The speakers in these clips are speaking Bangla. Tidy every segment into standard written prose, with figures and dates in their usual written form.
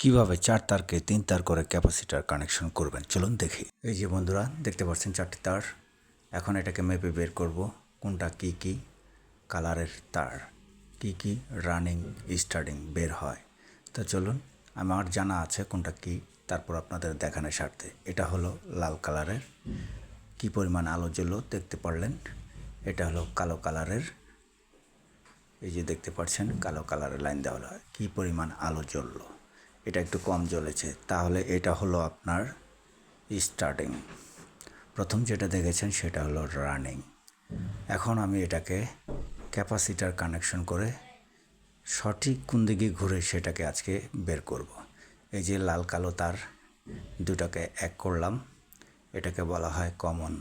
কিভাবে 4 তারকে 3 তার করে ক্যাপাসিটর কানেকশন করবেন চলুন দেখি। এই যে বন্ধুরা দেখতে পাচ্ছেন 4টি তার। এখন এটাকে মেপে বের করব কোনটা কি কালারের তার, কি রানিং স্টার্টিং বের হয়। তো চলুন, আমার জানা আছে কোনটা কি, তারপর আপনাদের দেখানোর স্বার্থে। এটা হলো লাল কালারের, কি পরিমাণ আলো জ্বললো দেখতে পারলেন। এটা হলো কালো কালারের, এই যে দেখতে পাচ্ছেন কালো কালারের লাইন দেওয়া হয়, কী পরিমাণ আলো জ্বললো। এটা একটু কম জ্বলেছে, তাহলে এটা হলো আপনার স্টার্টিং। প্রথম যেটা দেখেছেন সেটা হলো রানিং। এখন আমি এটাকে ক্যাপাসিটার কানেকশন করে সঠিক কোন দিকে ঘুরে সেটাকে আজকে বের করব। এই যে লাল কালো তার দুটাকে এক করলাম, এটাকে বলা হয় কমন।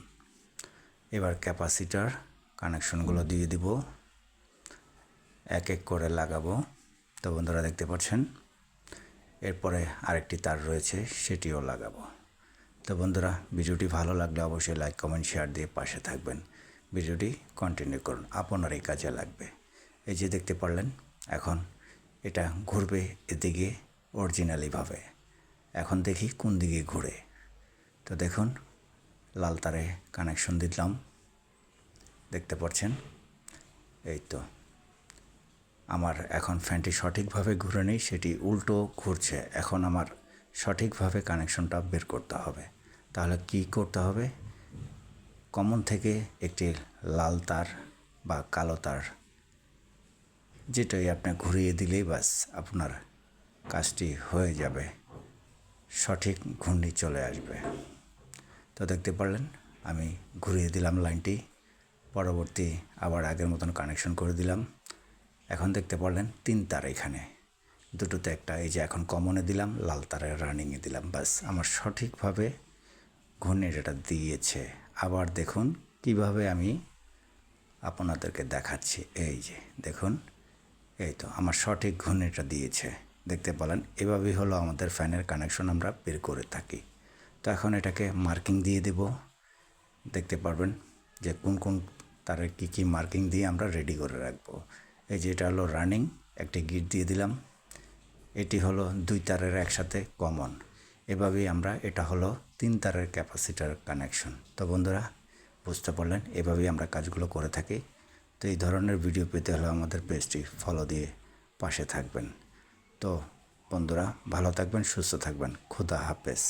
এবার ক্যাপাসিটার কানেকশনগুলো দিয়ে দিব, এক এক করে লাগাবো। তো বন্ধুরা দেখতে পাচ্ছেন, এরপরে আরেকটি তার রয়েছে সেটিও লাগাবো। তো বন্ধুরা ভিডিওটি ভালো লাগলে অবশ্যই লাইক কমেন্ট শেয়ার দিয়ে পাশে থাকবেন। ভিডিওটি কন্টিনিউ করুন, আপনার এই কাজে লাগবে। এই যে দেখতে পারলেন, এখন এটা ঘুরবে এদিকে অরিজিনালিভাবে। এখন দেখি কোন দিকে ঘুরে। তো দেখুন, লাল তারে কানেকশন দিলাম, দেখতে পাচ্ছেন। এই তো আমার এখন ফ্যানটি সঠিকভাবে ঘুরে নেই, সেটি উল্টো ঘুরছে। এখন আমার সঠিকভাবে কানেকশনটা বের করতে হবে। তাহলে কি করতে হবে? কমন থেকে একটি লাল তার বা কালো তার যেটাই আপনি ঘুরিয়ে দিলেই বাস আপনার কাজটি হয়ে যাবে, সঠিক ঘূর্ণি চলে আসবে। তো দেখতে পারলেন, আমি ঘুরিয়ে দিলাম লাইনটি, পরবর্তী আবার আগের মতন কানেকশন করে দিলাম। এখন দেখতে পারলেন 3 তার এখানে, দুটোতে একটা। এই যে এখন কমনে দিলাম, লাল তারের রানিংয়ে দিলাম, বাস আমার সঠিকভাবে ঘূর্ণিটা দিয়েছে। আবার দেখুন কিভাবে আমি আপনাদেরকে দেখাচ্ছি। এই যে দেখুন, এই তো আমার সঠিক ঘূর্ণিটা দিয়েছে, দেখতে পেলেন। এভাবেই হলো আমাদের ফ্যানের কানেকশন আমরা বের করে থাকি। তো এখন এটাকে মার্কিং দিয়ে দেব, দেখতে পারবেন যে কোন কোন তারে কী মার্কিং দিয়ে আমরা রেডি করে রাখবো। এই যে এটা হলো রানিং, একটি গিট দিয়ে দিলাম। এটি হলো 2 তারের একসাথে কমন। এভাবেই আমরা, এটা হলো 3 তারের ক্যাপাসিটার কানেকশন। তো বন্ধুরা বুঝতে পারলেন, এভাবেই আমরা কাজগুলো করে থাকি। তো এই ধরনের ভিডিও পেতে হলে আমাদের পেজটি ফলো দিয়ে পাশে থাকবেন। তো বন্ধুরা ভালো থাকবেন, সুস্থ থাকবেন, খুদা হাফেজ।